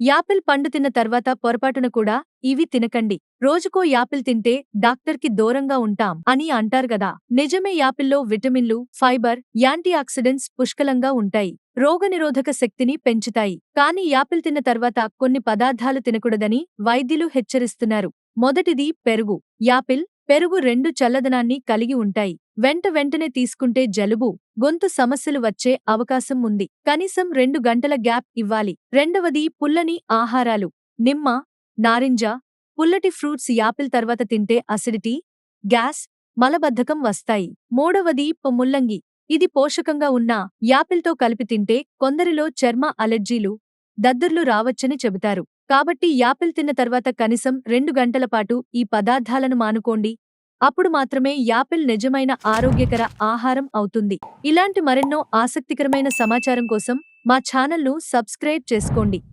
Apple పండు తిన్న తర్వాత పొరపాటున కూడా ఇవి తినకండి. రోజుకో యాపిల్ తింటే డాక్టర్కి దూరంగా ఉంటాం అని అంటారు గదా. నిజమే, యాపిల్లో విటమిన్లు, ఫైబర్, యాంటీ ఆక్సిడెంట్స్ పుష్కలంగా ఉంటాయి. రోగనిరోధక శక్తిని పెంచుతాయి. కానీ యాపిల్ తిన్న తర్వాత కొన్ని పదార్థాలు తినకూడదని వైద్యులు హెచ్చరిస్తున్నారు. మొదటిది పెరుగు. యాపిల్, పెరుగు రెండు చల్లదనాన్ని కలిగి ఉంటాయి. వెంటనే తీసుకుంటే జలుబు, గొంతు సమస్యలు వచ్చే అవకాశం ఉంది. కనీసం 2 గంటల గ్యాప్ ఇవ్వాలి. రెండవది పుల్లని ఆహారాలు. నిమ్మ, నారింజ, పుల్లటి ఫ్రూట్స్ యాపిల్ తర్వాత తింటే అసిడిటీ, గ్యాస్, మలబద్ధకం వస్తాయి. మూడవది ముల్లంగి. ఇది పోషకంగా ఉన్నా యాపిల్తో కలిపి తింటే కొందరిలో చర్మ అలెర్జీలు, దద్దుర్లు రావచ్చని చెబుతారు. కాబట్టి యాపిల్ తిన్న తర్వాత కనీసం 2 గంటల పాటు ఈ పదార్థాలను మానుకోండి. అప్పుడు మాత్రమే యాపిల్ నిజమైన ఆరోగ్యకర ఆహారం అవుతుంది. ఇలాంటి మరెన్నో ఆసక్తికరమైన సమాచారం కోసం మా ఛానల్ను సబ్స్క్రైబ్ చేసుకోండి.